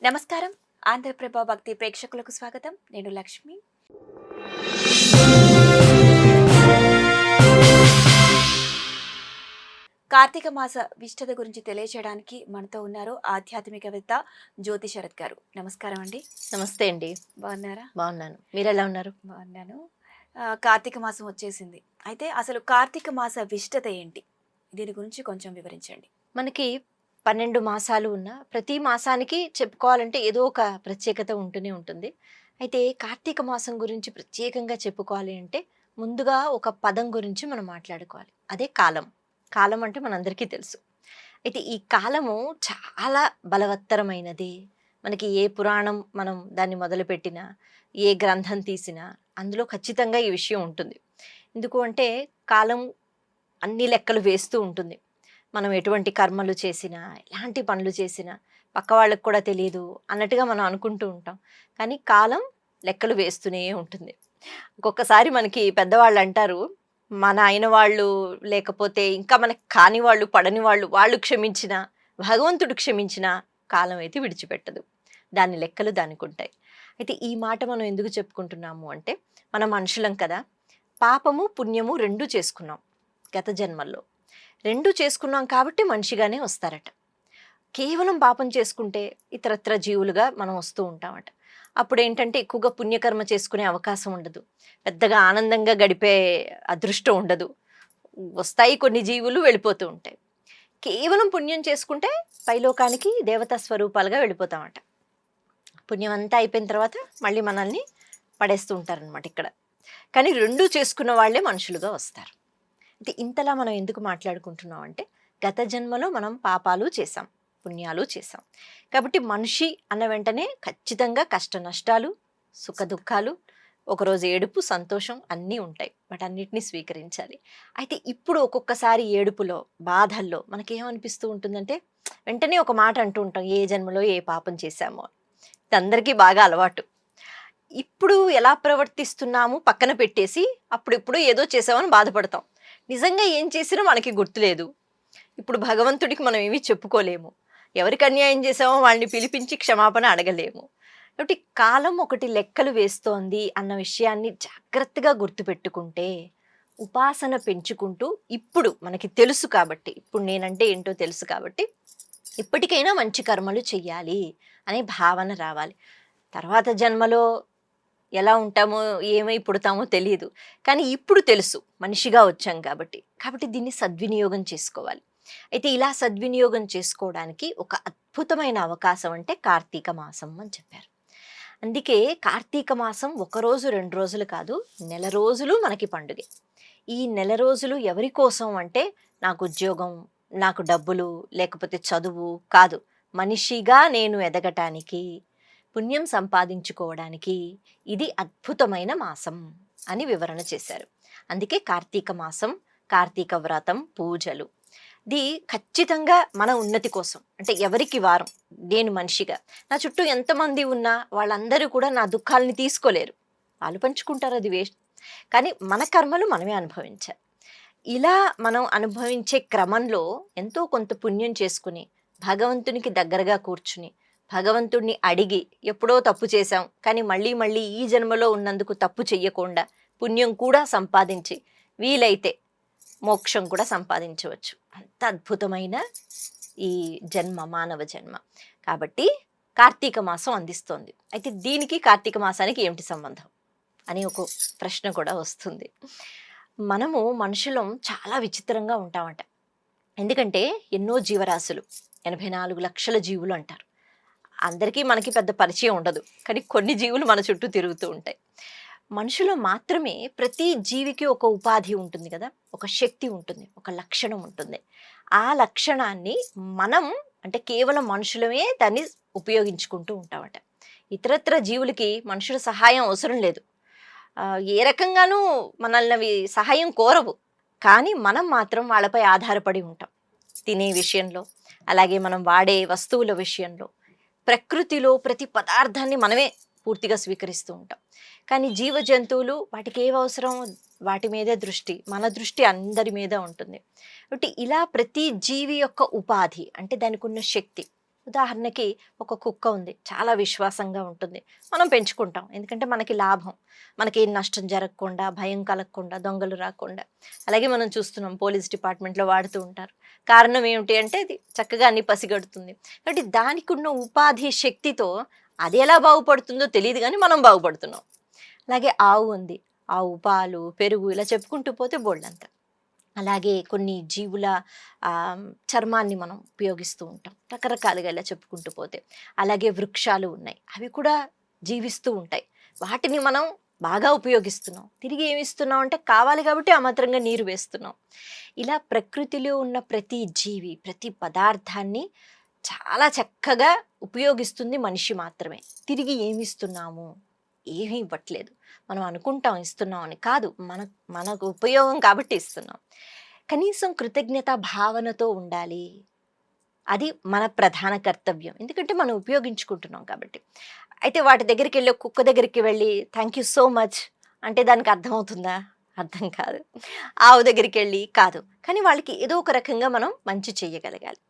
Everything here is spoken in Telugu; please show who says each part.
Speaker 1: నమస్కారం. ఆంధ్రప్రభ భక్తి ప్రేక్షకులకు స్వాగతం. నేను లక్ష్మి. కార్తీక మాస విశిష్టత గురించి తెలియజేయడానికి మనతో ఉన్నారు ఆధ్యాత్మికవేత్త జ్యోతి శరత్ గారు. నమస్కారం అండి.
Speaker 2: నమస్తే అండి.
Speaker 1: బాగున్నారా?
Speaker 2: బాగున్నాను. మీరెలా ఉన్నారు?
Speaker 1: బాగున్నాను. కార్తీక మాసం వచ్చేసింది. అయితే అసలు కార్తీక మాస విశిష్టత ఏంటి? దీని గురించి కొంచెం వివరించండి.
Speaker 2: మనకి 12 మాసాలు ఉన్న ప్రతి మాసానికి చెప్పుకోవాలంటే ఏదో ఒక ప్రత్యేకత ఉంటూనే ఉంటుంది. అయితే కార్తీక మాసం గురించి ప్రత్యేకంగా చెప్పుకోవాలి అంటే ముందుగా ఒక పదం గురించి మనం మాట్లాడుకోవాలి. అదే కాలం. కాలం అంటే మనందరికీ తెలుసు. అయితే ఈ కాలము చాలా బలవత్తరమైనది. మనకి ఏ పురాణం మనం దాన్ని మొదలుపెట్టినా, ఏ గ్రంథం తీసినా అందులో ఖచ్చితంగా ఈ విషయం ఉంటుంది. ఎందుకు అంటే కాలం అన్ని లెక్కలు వేస్తూ ఉంటుంది. మనం ఎటువంటి కర్మలు చేసినా, ఎలాంటి పనులు చేసినా పక్క వాళ్ళకి కూడా తెలియదు అన్నట్టుగా మనం అనుకుంటూ ఉంటాం. కానీ కాలం లెక్కలు వేస్తూనే ఉంటుంది. ఒక్కొక్కసారి మనకి పెద్దవాళ్ళు అంటారు, మన అయిన వాళ్ళు లేకపోతే ఇంకా మనకి కాని వాళ్ళు, పడని వాళ్ళు, వాళ్ళు క్షమించినా, భగవంతుడు క్షమించినా కాలం అయితే విడిచిపెట్టదు. దాని లెక్కలు దానికి ఉంటాయి. అయితే ఈ మాట మనం ఎందుకు చెప్పుకుంటున్నాము అంటే, మనం మనుషులం కదా, పాపము పుణ్యము రెండూ చేసుకున్నాం గత జన్మల్లో. రెండూ చేసుకున్నాం కాబట్టి మనిషిగానే వస్తారట. కేవలం పాపం చేసుకుంటే ఇతరత్ర జీవులుగా మనం వస్తూ ఉంటామట. అప్పుడు ఏంటంటే ఎక్కువగా పుణ్యకర్మ చేసుకునే అవకాశం ఉండదు, పెద్దగా ఆనందంగా గడిపే అదృష్టం ఉండదు. వస్తాయి కొన్ని జీవులు, వెళ్ళిపోతూ ఉంటాయి. కేవలం పుణ్యం చేసుకుంటే పైలోకానికి దేవతా స్వరూపాలుగా వెళ్ళిపోతామట. పుణ్యం అంతా అయిపోయిన తర్వాత మళ్ళీ మనల్ని పడేస్తూ ఉంటారనమాట ఇక్కడ. కానీ రెండూ చేసుకున్న వాళ్ళే మనుషులుగా వస్తారు. అయితే ఇంతలా మనం ఎందుకు మాట్లాడుకుంటున్నాం అంటే, గత జన్మలో మనం పాపాలు చేసాం, పుణ్యాలు చేసాం. కాబట్టి మనిషి అన్న వెంటనే ఖచ్చితంగా కష్ట నష్టాలు, సుఖ దుఃఖాలు, ఒకరోజు ఏడుపు, సంతోషం అన్నీ ఉంటాయి. వాటన్నిటిని స్వీకరించాలి. అయితే ఇప్పుడు ఒక్కొక్కసారి ఏడుపులో, బాధల్లో మనకేమనిపిస్తూ ఉంటుందంటే, వెంటనే ఒక మాట అంటూ ఉంటాం, ఏ జన్మలో ఏ పాపం చేశామో. ఇది అందరికీ బాగా అలవాటు. ఇప్పుడు ఎలా ప్రవర్తిస్తున్నాము పక్కన పెట్టేసి అప్పుడిప్పుడు ఏదో చేసామని బాధపడతాం. నిజంగా ఏం చేసినా మనకి గుర్తులేదు. ఇప్పుడు భగవంతుడికి మనం ఏమీ చెప్పుకోలేము. ఎవరికి అన్యాయం చేసామో వాళ్ళని పిలిపించి క్షమాపణ అడగలేము. కాబట్టి కాలం ఒకటి లెక్కలు వేస్తోంది అన్న విషయాన్ని జాగ్రత్తగా గుర్తుపెట్టుకుంటే, ఉపాసన పెంచుకుంటూ, ఇప్పుడు మనకి తెలుసు కాబట్టి, ఇప్పుడు నేనంటే ఏంటో తెలుసు కాబట్టి ఇప్పటికైనా మంచి కర్మలు చెయ్యాలి అనే భావన రావాలి. తర్వాత జన్మలో ఎలా ఉంటామో, ఏమై పుడతామో తెలియదు. కానీ ఇప్పుడు తెలుసు, మనిషిగా వచ్చాం కాబట్టి దీన్ని సద్వినియోగం చేసుకోవాలి. అయితే ఇలా సద్వినియోగం చేసుకోవడానికి ఒక అద్భుతమైన అవకాశం అంటే కార్తీక మాసం అని చెప్పారు. అందుకే కార్తీక మాసం 1 రోజు 2 రోజులు కాదు, నెల రోజులు మనకి పండుగే. ఈ నెల రోజులు ఎవరి కోసం అంటే, నాకు ఉద్యోగం, నాకు డబ్బులు, లేకపోతే చదువు కాదు, మనిషిగా నేను ఎదగటానికి, పుణ్యం సంపాదించుకోవడానికి ఇది అద్భుతమైన మాసం అని వివరణ చేశారు. అందుకే కార్తీక మాసం, కార్తీక వ్రతం, పూజలు ఇది ఖచ్చితంగా మన ఉన్నతి కోసం. అంటే ఎవరికి వారం, నేను మనిషిగా, నా చుట్టూ ఎంతమంది ఉన్నా వాళ్ళందరూ కూడా నా దుఃఖాలని తీసుకోలేరు, వాళ్ళు పంచుకుంటారు, అది వేస్ట్. కానీ మన కర్మలు మనమే అనుభవించాలి. ఇలా మనం అనుభవించే క్రమంలో ఎంతో కొంత పుణ్యం చేసుకుని, భగవంతునికి దగ్గరగా కూర్చుని, భగవంతుడిని అడిగి, ఎప్పుడో తప్పు చేశాం కానీ మళ్ళీ మళ్ళీ ఈ జన్మలో ఉన్నందుకు తప్పు చెయ్యకుండా పుణ్యం కూడా సంపాదించి, వీలైతే మోక్షం కూడా సంపాదించవచ్చు. అంత అద్భుతమైన ఈ జన్మ, మానవ జన్మ. కాబట్టి కార్తీక మాసం అందిస్తోంది. అయితే దీనికి కార్తీక మాసానికి ఏమిటి సంబంధం అని ఒక ప్రశ్న కూడా వస్తుంది. మనము మనుషులం చాలా విచిత్రంగా ఉంటామట. ఎందుకంటే ఎన్నో జీవరాశులు, 84 లక్షల జీవులు అంటారు. అందరికీ మనకి పెద్ద పరిచయం ఉండదు, కానీ కొన్ని జీవులు మన చుట్టూ తిరుగుతూ ఉంటాయి. మనుషులో మాత్రమే ప్రతి జీవికి ఒక ఉపాధి ఉంటుంది కదా, ఒక శక్తి ఉంటుంది, ఒక లక్షణం ఉంటుంది. ఆ లక్షణాన్ని మనం, అంటే కేవలం మనుషులమే దాన్ని ఉపయోగించుకుంటూ ఉంటామట. ఇతరత్ర జీవులకి మనుషుల సహాయం అవసరం లేదు, ఏ రకంగానూ మనల్ని అవి సహాయం కోరవు. కానీ మనం మాత్రం వాళ్ళపై ఆధారపడి ఉంటాం. తినే విషయంలో, అలాగే మనం వాడే వస్తువుల విషయంలో, ప్రకృతిలో ప్రతి పదార్థాన్ని మనమే పూర్తిగా స్వీకరిస్తూ ఉంటాం. కానీ జీవ జంతువులు, వాటికి ఏవి అవసరం వాటి మీదే దృష్టి, మన దృష్టి అందరి మీద ఉంటుంది. కాబట్టి ఇలా ప్రతి జీవి యొక్క ఉపాధి అంటే దానికి ఉన్న శక్తి, ఉదాహరణకి ఒక కుక్క ఉంది, చాలా విశ్వాసంగా ఉంటుంది, మనం పెంచుకుంటాం ఎందుకంటే మనకి లాభం, మనకి ఏం నష్టం జరగకుండా, భయం కలగకుండా, దొంగలు రాకుండా. అలాగే మనం చూస్తున్నాం పోలీస్ డిపార్ట్మెంట్లో వాడుతూ ఉంటారు. కారణం ఏమిటి అంటే అది చక్కగా అన్ని పసిగడుతుంది. కాబట్టి దానికి ఉన్న ఉపాధి శక్తితో అది ఎలా బాగుపడుతుందో తెలియదు కానీ మనం బాగుపడుతున్నాం. అలాగే ఆవు ఉంది, ఆవు పాలు, పెరుగు ఇలా చెప్పుకుంటూ పోతే బోల్డంత. అలాగే కొన్ని జీవుల చర్మాన్ని మనం ఉపయోగిస్తూ ఉంటాం రకరకాలుగా ఇలా చెప్పుకుంటూ పోతే. అలాగే వృక్షాలు ఉన్నాయి, అవి కూడా జీవిస్తూ ఉంటాయి, వాటిని మనం బాగా ఉపయోగిస్తున్నాం. తిరిగి ఏమి ఇస్తున్నాం అంటే కావాలి కాబట్టి ఆ మాత్రంగా నీరు వేస్తున్నాం. ఇలా ప్రకృతిలో ఉన్న ప్రతి జీవి, ప్రతి పదార్థాన్ని చాలా చక్కగా ఉపయోగిస్తుంది మనిషి మాత్రమే. తిరిగి ఏమి ఇస్తున్నాము? ఏమీ ఇవ్వట్లేదు. మనం అనుకుంటాం ఇస్తున్నాం అని, కాదు, మనకు ఉపయోగం కాబట్టి ఇస్తున్నాం. కనీసం కృతజ్ఞత భావనతో ఉండాలి, అది మన ప్రధాన కర్తవ్యం, ఎందుకంటే మనం ఉపయోగించుకుంటున్నాం కాబట్టి. అయితే వాటి దగ్గరికి వెళ్ళి, కుక్క దగ్గరికి వెళ్ళి థ్యాంక్ యూ సో మచ్ అంటే దానికి అర్థమవుతుందా? అర్థం కాదు. ఆవు దగ్గరికి వెళ్ళి కాదు, కానీ వాళ్ళకి ఏదో ఒక రకంగా మనం మంచి చేయగలగాలి.